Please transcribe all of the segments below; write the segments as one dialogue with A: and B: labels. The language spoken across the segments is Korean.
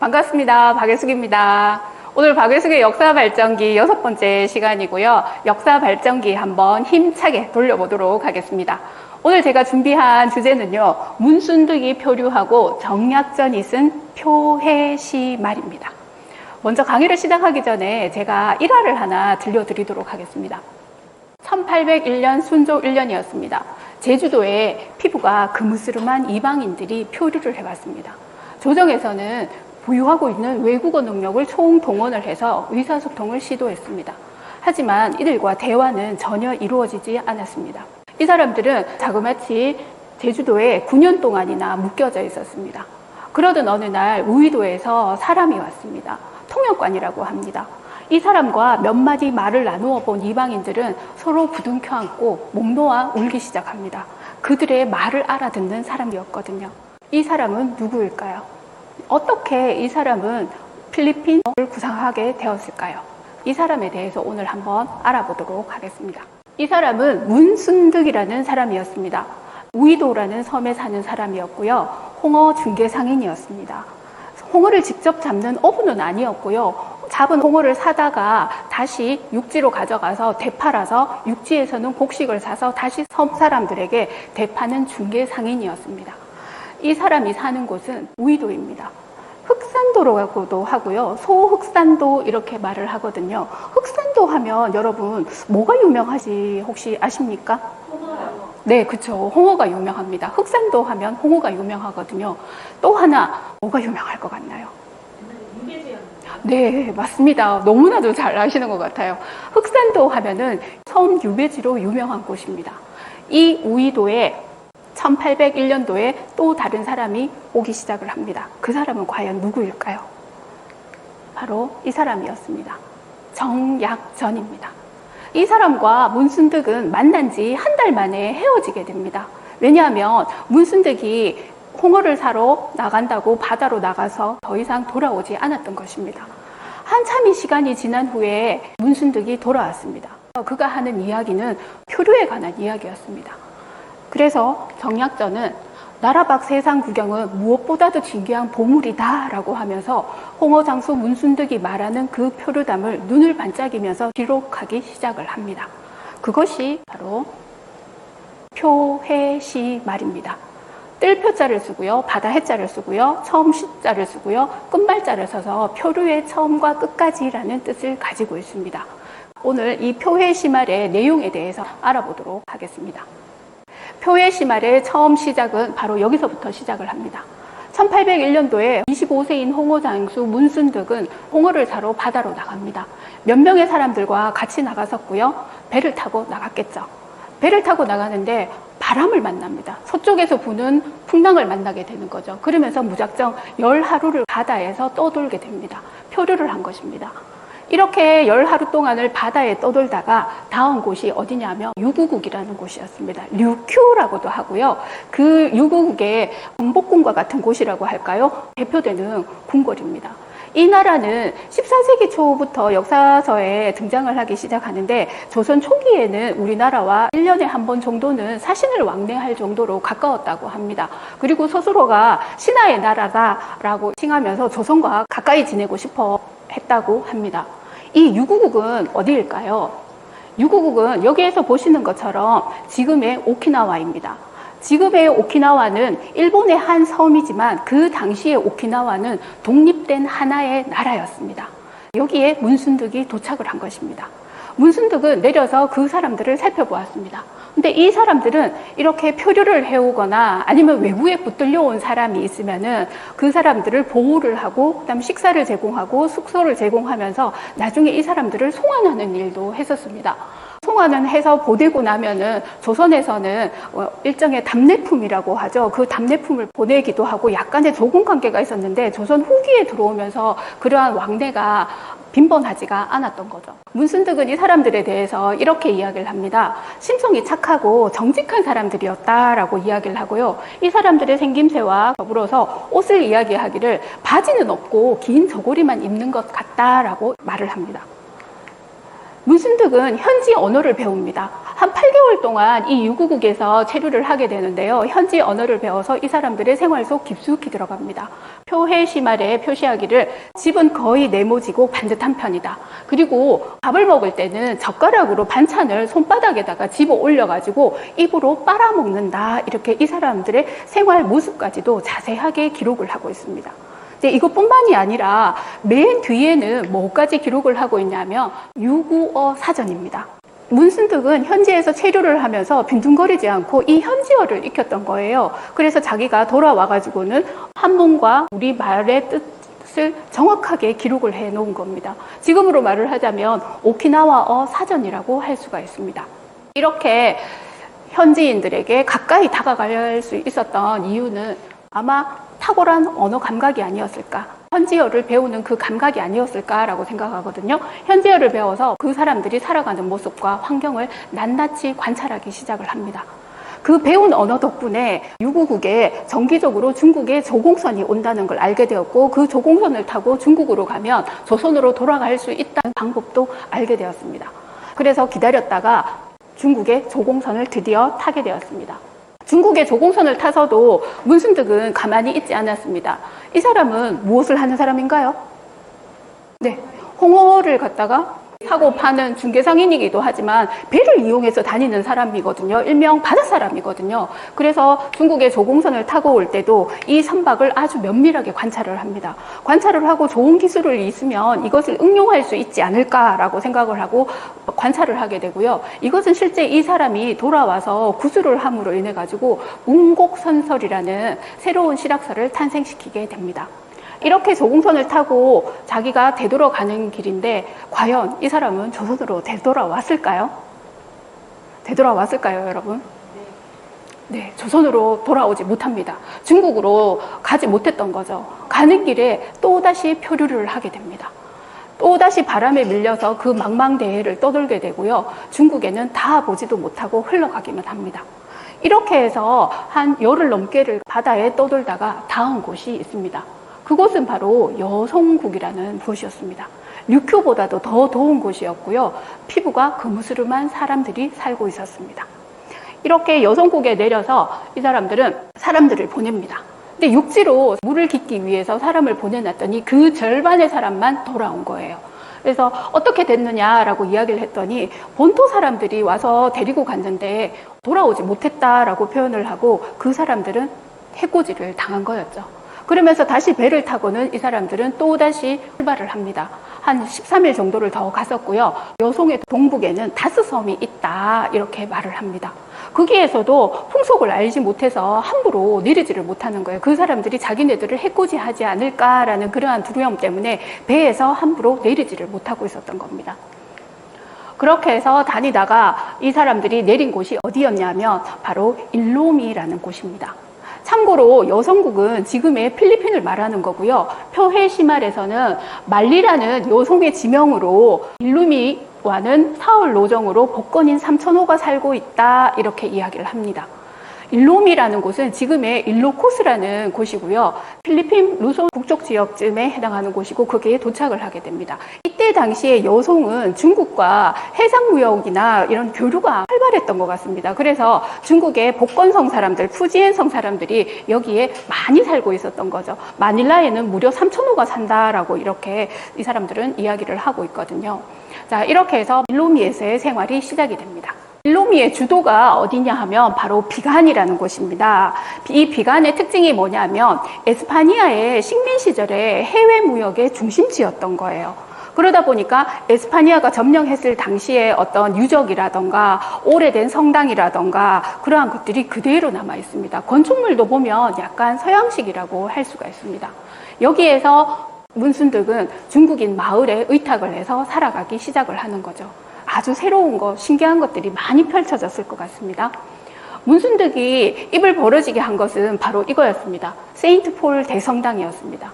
A: 반갑습니다. 박예숙입니다. 오늘 박예숙의 역사 발전기 6번째 시간이고요. 역사 발전기 한번 힘차게 돌려보도록 하겠습니다. 오늘 제가 준비한 주제는요. 문순득이 표류하고 정약전이 쓴 표해시 말입니다. 먼저 강의를 시작하기 전에 제가 일화를 하나 들려드리도록 하겠습니다. 1801년 순조 1년이었습니다. 제주도에 피부가 금으스름한 이방인들이 표류를 해왔습니다. 조정에서는 보유하고 있는 외국어 능력을 총동원을 해서 의사소통을 시도했습니다. 하지만 이들과 대화는 전혀 이루어지지 않았습니다. 이 사람들은 자그마치 제주도에 9년 동안이나 묶여져 있었습니다. 그러던 어느 날 우의도에서 사람이 왔습니다. 통역관이라고 합니다. 이 사람과 몇 마디 말을 나누어 본 이방인들은 서로 부둥켜 안고 목 놓아 울기 시작합니다. 그들의 말을 알아듣는 사람이었거든요. 이 사람은 누구일까요? 어떻게 이 사람은 필리핀을 구상하게 되었을까요? 이 사람에 대해서 오늘 한번 알아보도록 하겠습니다. 이 사람은 문순득이라는 사람이었습니다. 우이도라는 섬에 사는 사람이었고요. 홍어 중개상인이었습니다. 홍어를 직접 잡는 어부는 아니었고요. 잡은 홍어를 사다가 다시 육지로 가져가서 되팔아서 육지에서는 곡식을 사서 다시 섬 사람들에게 되파는 중개상인이었습니다. 이 사람이 사는 곳은 우이도입니다. 흑산도라고도 하고요. 소흑산도 이렇게 말을 하거든요. 흑산도 하면 여러분 뭐가 유명하지 혹시 아십니까? 홍어요. 네, 그렇죠. 홍어가 유명합니다. 흑산도 하면 홍어가 유명하거든요. 또 하나 뭐가 유명할 것 같나요? 네, 맞습니다. 너무나도 잘 아시는 것 같아요. 흑산도 하면은 섬 유배지로 유명한 곳입니다. 이 우이도에 1801년도에 또 다른 사람이 오기 시작을 합니다. 그 사람은 과연 누구일까요? 바로 이 사람이었습니다. 정약전입니다. 이 사람과 문순득은 만난 지 한 달 만에 헤어지게 됩니다. 왜냐하면 문순득이 홍어를 사러 나간다고 바다로 나가서 더 이상 돌아오지 않았던 것입니다. 한참의 시간이 지난 후에 문순득이 돌아왔습니다. 그가 하는 이야기는 표류에 관한 이야기였습니다. 그래서 정약전은 나라 밖 세상 구경은 무엇보다도 진귀한 보물이다 라고 하면서 홍어장수 문순득이 말하는 그 표류담을 눈을 반짝이면서 기록하기 시작을 합니다. 그것이 바로 표해시 말입니다. 뜰표자를 쓰고요, 바다 해자를 쓰고요, 처음 시자를 쓰고요, 끝말자를 써서 표류의 처음과 끝까지라는 뜻을 가지고 있습니다. 오늘 이 표해시 말의 내용에 대해서 알아보도록 하겠습니다. 표해시 말의 처음 시작은 바로 여기서부터 시작을 합니다. 1801년도에 25세인 홍어장수 문순득은 홍어를 사러 바다로 나갑니다. 몇 명의 사람들과 같이 나갔었고요. 배를 타고 나갔겠죠. 배를 타고 나가는데 바람을 만납니다. 서쪽에서 부는 풍랑을 만나게 되는 거죠. 그러면서 무작정 10하루를 바다에서 떠돌게 됩니다. 표류를 한 것입니다. 이렇게 10하루 동안을 바다에 떠돌다가 닿은 곳이 어디냐면 유구국이라는 곳이었습니다. 류큐라고도 하고요. 그 유구국의 경복궁과 같은 곳이라고 할까요? 대표되는 궁궐입니다. 이 나라는 14세기 초부터 역사서에 등장을 하기 시작하는데 조선 초기에는 우리나라와 1년에 한 번 정도는 사신을 왕래할 정도로 가까웠다고 합니다. 그리고 스스로가 신하의 나라다라고 칭하면서 조선과 가까이 지내고 싶어 했다고 합니다. 이 유구국은 어디일까요? 유구국은 여기에서 보시는 것처럼 지금의 오키나와입니다. 지금의 오키나와는 일본의 한 섬이지만 그 당시의 오키나와는 독립된 하나의 나라였습니다. 여기에 문순득이 도착을 한 것입니다. 문순득은 내려서 그 사람들을 살펴보았습니다. 근데 이 사람들은 이렇게 표류를 해오거나 아니면 외부에 붙들려 온 사람이 있으면은 그 사람들을 보호를 하고 그다음 식사를 제공하고 숙소를 제공하면서 나중에 이 사람들을 송환하는 일도 했었습니다. 송환을 해서 보내고 나면은 조선에서는 일정의 답례품이라고 하죠. 그 답례품을 보내기도 하고 약간의 조공 관계가 있었는데 조선 후기에 들어오면서 그러한 왕래가 빈번하지가 않았던 거죠. 문순득은 이 사람들에 대해서 이렇게 이야기를 합니다. 심성이 착하고 정직한 사람들이었다라고 이야기를 하고요. 이 사람들의 생김새와 더불어서 옷을 이야기하기를 바지는 없고 긴 저고리만 입는 것 같다라고 말을 합니다. 문순득은 현지 언어를 배웁니다. 한 8개월 동안 이 유구국에서 체류를 하게 되는데요. 현지 언어를 배워서 이 사람들의 생활 속 깊숙이 들어갑니다. 표해 시말에 표시하기를 집은 거의 네모지고 반듯한 편이다. 그리고 밥을 먹을 때는 젓가락으로 반찬을 손바닥에다가 집어 올려가지고 입으로 빨아먹는다. 이렇게 이 사람들의 생활 모습까지도 자세하게 기록을 하고 있습니다. 이것뿐만이 아니라 맨 뒤에는 뭐까지 기록을 하고 있냐면 유구어 사전입니다. 문순득은 현지에서 체류를 하면서 빈둥거리지 않고 이 현지어를 익혔던 거예요. 그래서 자기가 돌아와가지고는 한문과 우리 말의 뜻을 정확하게 기록을 해 놓은 겁니다. 지금으로 말을 하자면 오키나와어 사전이라고 할 수가 있습니다. 이렇게 현지인들에게 가까이 다가갈 수 있었던 이유는 아마 탁월한 언어 감각이 아니었을까, 현지어를 배우는 그 감각이 아니었을까라고 생각하거든요. 현지어를 배워서 그 사람들이 살아가는 모습과 환경을 낱낱이 관찰하기 시작을 합니다. 그 배운 언어 덕분에 유구국에 정기적으로 중국의 조공선이 온다는 걸 알게 되었고, 그 조공선을 타고 중국으로 가면 조선으로 돌아갈 수 있다는 방법도 알게 되었습니다. 그래서 기다렸다가 중국의 조공선을 드디어 타게 되었습니다. 중국의 조공선을 타서도 문순득은 가만히 있지 않았습니다. 이 사람은 무엇을 하는 사람인가요? 네, 홍어를 갖다가 사고 파는 중개상인이기도 하지만 배를 이용해서 다니는 사람이거든요. 일명 바닷사람이거든요. 그래서 중국의 조공선을 타고 올 때도 이 선박을 아주 면밀하게 관찰을 합니다. 관찰을 하고 좋은 기술이 있으면 이것을 응용할 수 있지 않을까라고 생각을 하고 관찰을 하게 되고요. 이것은 실제 이 사람이 돌아와서 구술을 함으로 인해 가지고 문곡선설이라는 새로운 실학설을 탄생시키게 됩니다. 이렇게 조공선을 타고 자기가 되돌아가는 길인데 과연 이 사람은 조선으로 되돌아왔을까요? 되돌아왔을까요, 여러분? 네, 조선으로 돌아오지 못합니다. 중국으로 가지 못했던 거죠. 가는 길에 또다시 표류를 하게 됩니다. 또다시 바람에 밀려서 그 망망대해를 떠돌게 되고요. 중국에는 다 보지도 못하고 흘러가기만 합니다. 이렇게 해서 한 열흘 넘게를 바다에 떠돌다가 닿은 곳이 있습니다. 그곳은 바로 여송국이라는 곳이었습니다. 류큐보다도 더 더운 곳이었고요. 피부가 거무스름한 사람들이 살고 있었습니다. 이렇게 여송국에 내려서 이 사람들은 사람들을 보냅니다. 근데 육지로 물을 깃기 위해서 사람을 보내놨더니 그 절반의 사람만 돌아온 거예요. 그래서 어떻게 됐느냐라고 이야기를 했더니 본토 사람들이 와서 데리고 갔는데 돌아오지 못했다라고 표현을 하고 그 사람들은 해코지를 당한 거였죠. 그러면서 다시 배를 타고는 이 사람들은 또다시 출발을 합니다. 한 13일 정도를 더 갔었고요. 여송의 동북에는 다스섬이 있다 이렇게 말을 합니다. 거기에서도 풍속을 알지 못해서 함부로 내리지를 못하는 거예요. 그 사람들이 자기네들을 해코지하지 않을까라는 그러한 두려움 때문에 배에서 함부로 내리지를 못하고 있었던 겁니다. 그렇게 해서 다니다가 이 사람들이 내린 곳이 어디였냐면 바로 일로미라는 곳입니다. 참고로 여성국은 지금의 필리핀을 말하는 거고요. 표해 시말에서는 말리라는 여성의 지명으로 일루미와는 사흘 노정으로 복건인 3,000호가 살고 있다 이렇게 이야기를 합니다. 일로미라는 곳은 지금의 일로코스라는 곳이고요. 필리핀 루손 북쪽 지역쯤에 해당하는 곳이고 거기에 도착을 하게 됩니다. 이때 당시에 여송은 중국과 해상무역이나 이런 교류가 활발했던 것 같습니다. 그래서 중국의 복건성 사람들, 푸지엔성 사람들이 여기에 많이 살고 있었던 거죠. 마닐라에는 무려 3,000호가 산다라고 이렇게 이 사람들은 이야기를 하고 있거든요. 자, 이렇게 해서 일로미에서의 생활이 시작이 됩니다. 일로미의 주도가 어디냐 하면 바로 비간이라는 곳입니다. 이 비간의 특징이 뭐냐면 에스파니아의 식민 시절에 해외 무역의 중심지였던 거예요. 그러다 보니까 에스파니아가 점령했을 당시에 어떤 유적이라던가 오래된 성당이라던가 그러한 것들이 그대로 남아 있습니다. 건축물도 보면 약간 서양식이라고 할 수가 있습니다. 여기에서 문순득은 중국인 마을에 의탁을 해서 살아가기 시작을 하는 거죠. 아주 새로운 것, 신기한 것들이 많이 펼쳐졌을 것 같습니다. 문순득이 입을 벌어지게 한 것은 바로 이거였습니다. 세인트 폴 대성당이었습니다.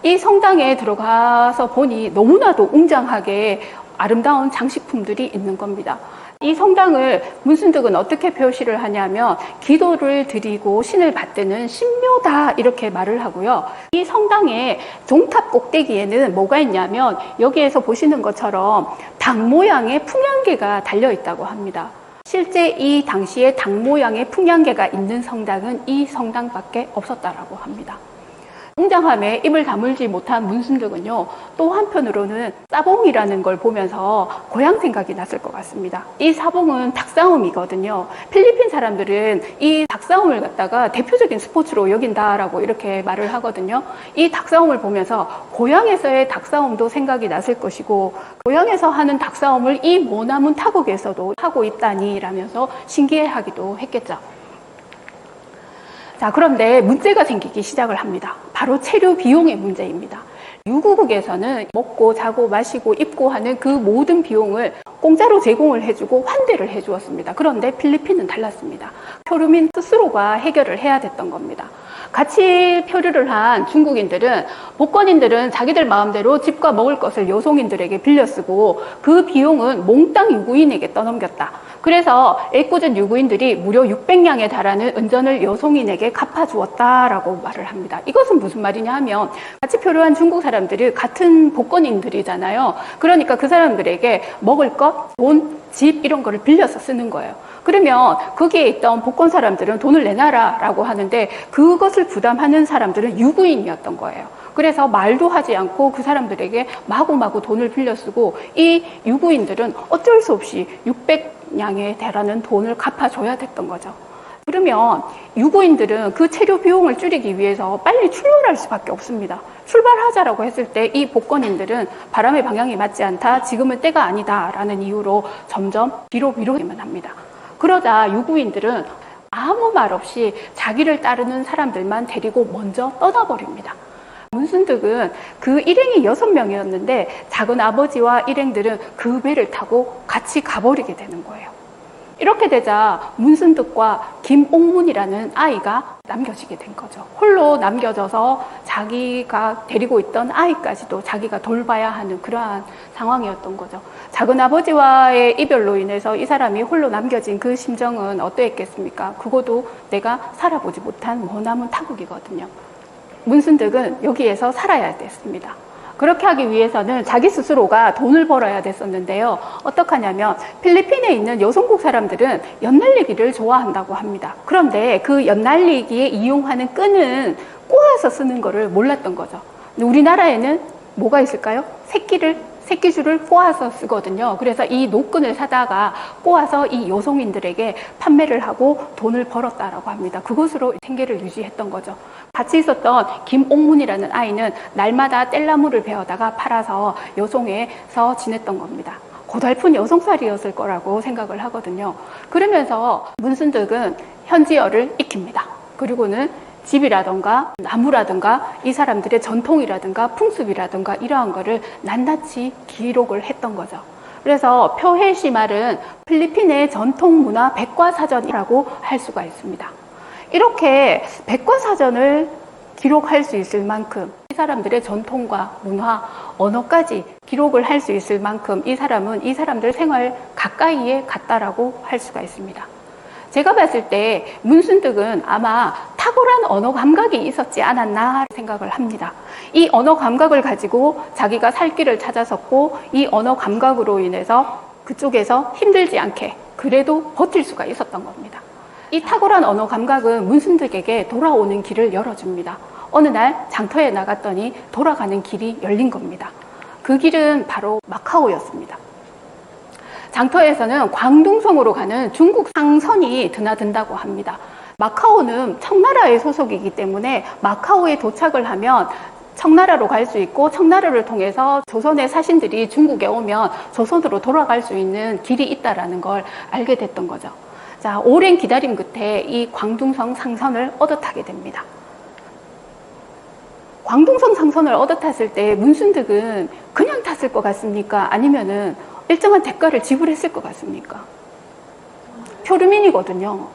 A: 이 성당에 들어가서 보니 너무나도 웅장하게 아름다운 장식품들이 있는 겁니다. 이 성당을 문순득은 어떻게 표시를 하냐면 기도를 드리고 신을 받드는 신묘다 이렇게 말을 하고요. 이 성당의 종탑 꼭대기에는 뭐가 있냐면 여기에서 보시는 것처럼 닭 모양의 풍향계가 달려 있다고 합니다. 실제 이 당시에 당 모양의 풍량계가 있는 성당은 이 성당밖에 없었다라고 합니다. 웅장함에 입을 다물지 못한 문순득은요, 또 한편으로는 사봉이라는 걸 보면서 고향 생각이 났을 것 같습니다. 이 사봉은 닭싸움이거든요. 필리핀 사람들은 이 닭싸움을 갖다가 대표적인 스포츠로 여긴다라고 이렇게 말을 하거든요. 이 닭싸움을 보면서 고향에서의 닭싸움도 생각이 났을 것이고, 고향에서 하는 닭싸움을 이 모나문 타국에서도 하고 있다니 라면서 신기해하기도 했겠죠. 자, 그런데 문제가 생기기 시작을 합니다. 바로 체류 비용의 문제입니다. 유구국에서는 먹고 자고 마시고 입고 하는 그 모든 비용을 공짜로 제공을 해주고 환대를 해주었습니다. 그런데 필리핀은 달랐습니다. 표류민 스스로가 해결을 해야 됐던 겁니다. 같이 표류를 한 중국인들은, 복권인들은 자기들 마음대로 집과 먹을 것을 여송인들에게 빌려 쓰고 그 비용은 몽땅 유구인에게 떠넘겼다. 그래서 애꿎은 유구인들이 무려 600냥에 달하는 은전을 여송인에게 갚아주었다라고 말을 합니다. 이것은 무슨 말이냐 하면, 같이 표류한 중국 사람들이 같은 복권인들이잖아요. 그러니까 그 사람들에게 먹을 것, 돈, 집 이런 거를 빌려서 쓰는 거예요. 그러면 거기에 있던 복권 사람들은 돈을 내놔라 라고 하는데, 그것을 부담하는 사람들은 유구인이었던 거예요. 그래서 말도 하지 않고 그 사람들에게 마구마구 돈을 빌려 쓰고, 이 유구인들은 어쩔 수 없이 600냥에 달하는 돈을 갚아줘야 됐던 거죠. 그러면 유구인들은 그 체류 비용을 줄이기 위해서 빨리 출발할 수밖에 없습니다. 출발하자라고 했을 때 이 복권인들은 바람의 방향이 맞지 않다, 지금은 때가 아니다 라는 이유로 점점 뒤로 미루기만 합니다. 그러자 유구인들은 아무 말 없이 자기를 따르는 사람들만 데리고 먼저 떠나버립니다. 문순득은 그 일행이 6명이었는데 작은 아버지와 일행들은 그 배를 타고 같이 가버리게 되는 거예요. 이렇게 되자 문순득과 김옥문이라는 아이가 남겨지게 된 거죠. 홀로 남겨져서 자기가 데리고 있던 아이까지도 자기가 돌봐야 하는 그러한 상황이었던 거죠. 작은 아버지와의 이별로 인해서 이 사람이 홀로 남겨진 그 심정은 어떠했겠습니까? 그것도 내가 살아보지 못한 머나먼 타국이거든요. 문순득은 여기에서 살아야 됐습니다. 그렇게 하기 위해서는 자기 스스로가 돈을 벌어야 됐었는데요. 어떡하냐면 필리핀에 있는 여성국 사람들은 연날리기를 좋아한다고 합니다. 그런데 그 연날리기에 이용하는 끈은 꼬아서 쓰는 거를 몰랐던 거죠. 우리나라에는 뭐가 있을까요? 새끼줄을 꼬아서 쓰거든요. 그래서 이 노끈을 사다가 꼬아서 이 여성인들에게 판매를 하고 돈을 벌었다라고 합니다. 그것으로 생계를 유지했던 거죠. 같이 있었던 김옥문이라는 아이는 날마다 뗄나무를 베어다가 팔아서 여송에서 지냈던 겁니다. 고달픈 여성살이였을 거라고 생각을 하거든요. 그러면서 문순득은 현지어를 익힙니다. 그리고는 집이라든가 나무라든가 이 사람들의 전통이라든가 풍습이라든가 이러한 거를 낱낱이 기록을 했던 거죠. 그래서 표해시말은 필리핀의 전통문화 백과사전이라고 할 수가 있습니다. 이렇게 백과사전을 기록할 수 있을 만큼, 이 사람들의 전통과 문화, 언어까지 기록을 할 수 있을 만큼 이 사람은 이 사람들 생활 가까이에 갔다라고 할 수가 있습니다. 제가 봤을 때 문순득은 아마 탁월한 언어 감각이 있었지 않았나 생각을 합니다. 이 언어 감각을 가지고 자기가 살 길을 찾아섰고, 이 언어 감각으로 인해서 그쪽에서 힘들지 않게 그래도 버틸 수가 있었던 겁니다. 이 탁월한 언어 감각은 문순득에게 돌아오는 길을 열어줍니다. 어느 날 장터에 나갔더니 돌아가는 길이 열린 겁니다. 그 길은 바로 마카오였습니다. 장터에서는 광둥성으로 가는 중국 상선이 드나든다고 합니다. 마카오는 청나라의 소속이기 때문에 마카오에 도착을 하면 청나라로 갈 수 있고, 청나라를 통해서 조선의 사신들이 중국에 오면 조선으로 돌아갈 수 있는 길이 있다는 걸 알게 됐던 거죠. 자, 오랜 기다림 끝에 이 광둥성 상선을 얻어 타게 됩니다. 광둥성 상선을 얻어 탔을 때 문순득은 그냥 탔을 것 같습니까? 아니면은 일정한 대가를 지불했을 것 같습니까? 표류민이거든요.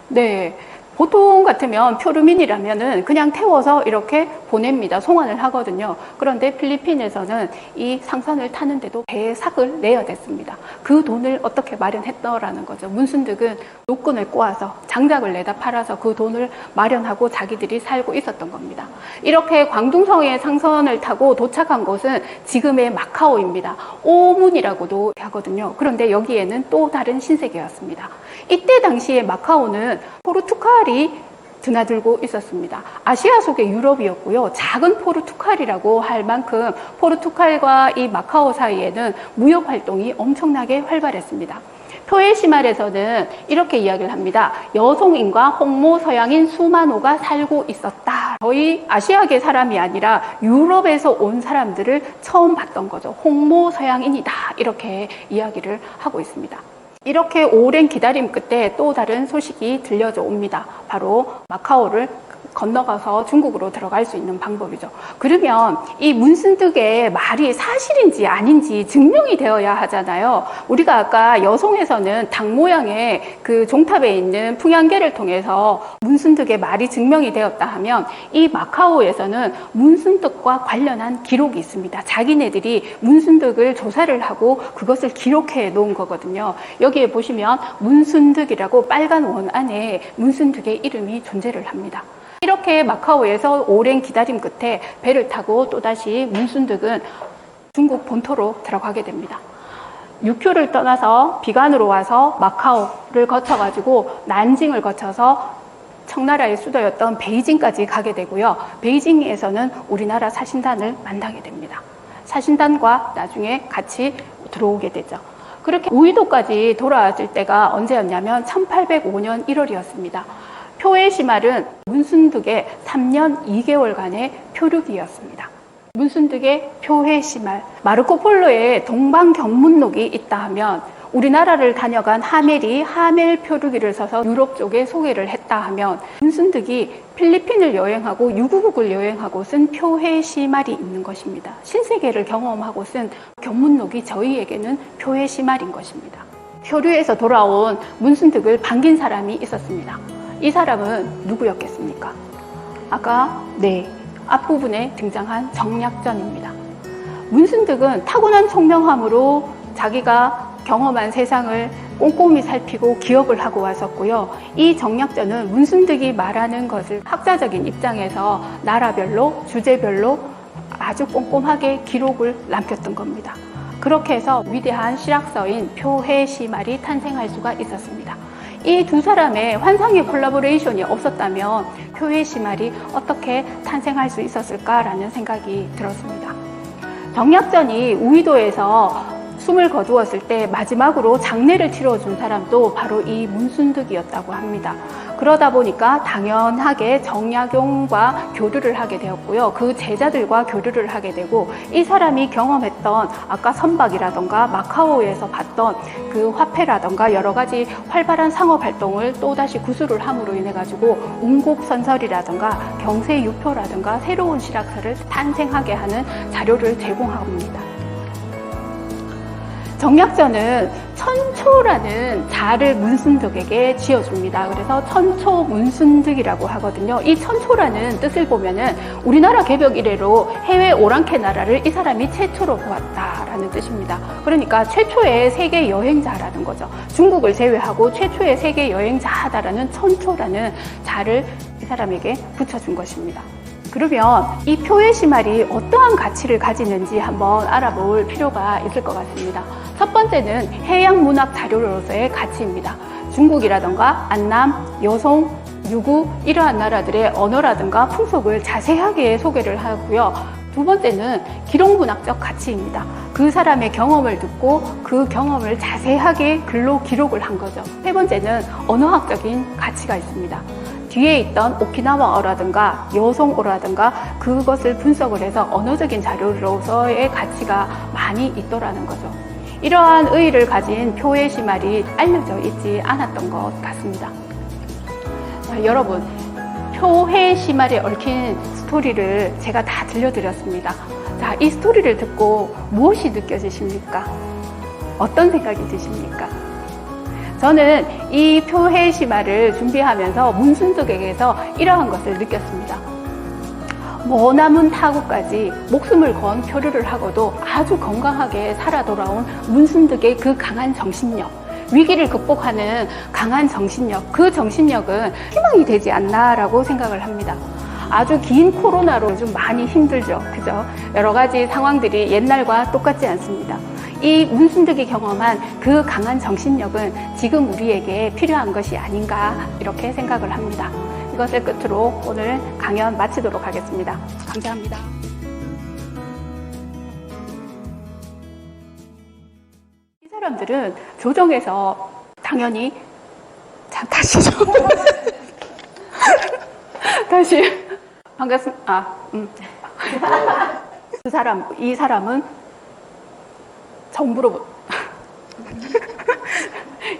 A: 네. 보통 같으면 표류민이라면은 그냥 태워서 이렇게 보냅니다. 송환을 하거든요. 그런데 필리핀에서는 이 상선을 타는데도 배삭을 내야 됐습니다. 그 돈을 어떻게 마련했더라는 거죠. 문순득은 노끈을 꼬아서 장작을 내다 팔아서 그 돈을 마련하고 자기들이 살고 있었던 겁니다. 이렇게 광둥성의 상선을 타고 도착한 곳은 지금의 마카오입니다. 오문이라고도 하거든요. 그런데 여기에는 또 다른 신세계였습니다. 이때 당시에 마카오는 포르투갈이 드나들고 있었습니다. 아시아 속의 유럽이었고요. 작은 포르투갈이라고 할 만큼 포르투갈과 이 마카오 사이에는 무역 활동이 엄청나게 활발했습니다. 표에시말에서는 이렇게 이야기를 합니다. 여송인과 홍모 서양인 수만호가 살고 있었다. 거의 아시아계 사람이 아니라 유럽에서 온 사람들을 처음 봤던 거죠. 홍모 서양인이다. 이렇게 이야기를 하고 있습니다. 이렇게 오랜 기다림 끝에 또 다른 소식이 들려져 옵니다. 바로 마카오를 건너가서 중국으로 들어갈 수 있는 방법이죠. 그러면 이 문순득의 말이 사실인지 아닌지 증명이 되어야 하잖아요. 우리가 아까 여송에서는 닭 모양의 그 종탑에 있는 풍향계를 통해서 문순득의 말이 증명이 되었다 하면 이 마카오에서는 문순득과 관련한 기록이 있습니다. 자기네들이 문순득을 조사를 하고 그것을 기록해 놓은 거거든요. 여기에 보시면 문순득이라고 빨간 원 안에 문순득의 이름이 존재를 합니다. 이렇게 마카오에서 오랜 기다림 끝에 배를 타고 또다시 문순득은 중국 본토로 들어가게 됩니다. 육효를 떠나서 비간으로 와서 마카오를 거쳐가지고 난징을 거쳐서 청나라의 수도였던 베이징까지 가게 되고요. 베이징에서는 우리나라 사신단을 만나게 됩니다. 사신단과 나중에 같이 들어오게 되죠. 그렇게 우이도까지 돌아왔을 때가 언제였냐면 1805년 1월이었습니다. 표에시말은 문순득의 3년 2개월간의 표류기였습니다. 문순득의 표에시말, 마르코폴로의 동방견문록이 있다 하면 우리나라를 다녀간 하멜이 하멜 표류기를 써서 유럽 쪽에 소개를 했다 하면 문순득이 필리핀을 여행하고 유구국을 여행하고 쓴 표해시말이 있는 것입니다. 신세계를 경험하고 쓴 견문록이 저희에게는 표해시말인 것입니다. 표류에서 돌아온 문순득을 반긴 사람이 있었습니다. 이 사람은 누구였겠습니까? 아까 앞부분에 등장한 정약전입니다. 문순득은 타고난 총명함으로 자기가 경험한 세상을 꼼꼼히 살피고 기억을 하고 왔었고요. 이 정약전은 문순득이 말하는 것을 학자적인 입장에서 나라별로, 주제별로 아주 꼼꼼하게 기록을 남겼던 겁니다. 그렇게 해서 위대한 실학서인 표해시말이 탄생할 수가 있었습니다. 이 두 사람의 환상의 콜라보레이션이 없었다면 표해시말이 어떻게 탄생할 수 있었을까라는 생각이 들었습니다. 정약전이 우이도에서 숨을 거두었을 때 마지막으로 장례를 치러준 사람도 바로 이 문순득이었다고 합니다. 그러다 보니까 당연하게 정약용과 교류를 하게 되었고요. 그 제자들과 교류를 하게 되고 이 사람이 경험했던 아까 선박이라던가 마카오에서 봤던 그 화폐라던가 여러 가지 활발한 상업 활동을 또다시 구술을 함으로 인해 가지고 운곡선설이라던가 경세유표라던가 새로운 실학서를 탄생하게 하는 자료를 제공합니다. 정약전은 천초라는 자를 문순득에게 지어줍니다. 그래서 천초문순득이라고 하거든요. 이 천초라는 뜻을 보면은 우리나라 개벽 이래로 해외 오랑캐 나라를 이 사람이 최초로 보았다라는 뜻입니다. 그러니까 최초의 세계 여행자라는 거죠. 중국을 제외하고 최초의 세계 여행자다라는 천초라는 자를 이 사람에게 붙여준 것입니다. 그러면 이 표해시말이 어떠한 가치를 가지는지 한번 알아볼 필요가 있을 것 같습니다. 첫 번째는 해양문학 자료로서의 가치입니다. 중국이라던가 안남, 여송, 유구 이러한 나라들의 언어라든가 풍속을 자세하게 소개를 하고요. 두 번째는 기록문학적 가치입니다. 그 사람의 경험을 듣고 그 경험을 자세하게 글로 기록을 한 거죠. 세 번째는 언어학적인 가치가 있습니다. 뒤에 있던 오키나와어라든가 여송어라든가 그것을 분석을 해서 언어적인 자료로서의 가치가 많이 있더라는 거죠. 이러한 의의를 가진 표해시말이 알려져 있지 않았던 것 같습니다. 자, 여러분, 표해시말에 얽힌 스토리를 제가 다 들려드렸습니다. 자, 이 스토리를 듣고 무엇이 느껴지십니까? 어떤 생각이 드십니까? 저는 이 표해시말을 준비하면서 문순득에게서 이러한 것을 느꼈습니다. 머나먼 타국까지 목숨을 건 표류를 하고도 아주 건강하게 살아 돌아온 문순득의 그 강한 정신력, 위기를 극복하는 강한 정신력, 그 정신력은 희망이 되지 않나라고 생각을 합니다. 아주 긴 코로나로 좀 많이 힘들죠. 그죠? 여러 가지 상황들이 옛날과 똑같지 않습니다. 이 문순득이 경험한 그 강한 정신력은 지금 우리에게 필요한 것이 아닌가 이렇게 생각을 합니다. 이것을 끝으로 오늘 강연 마치도록 하겠습니다. 감사합니다. 이 사람들은 조정에서 당연히 다시죠. 다시 반갑습니다. 이 사람은 정부로부터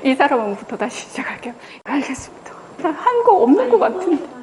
A: 이 사람부터 다시 시작할게요. 알겠습니다. 한 거 없는 것 같은데.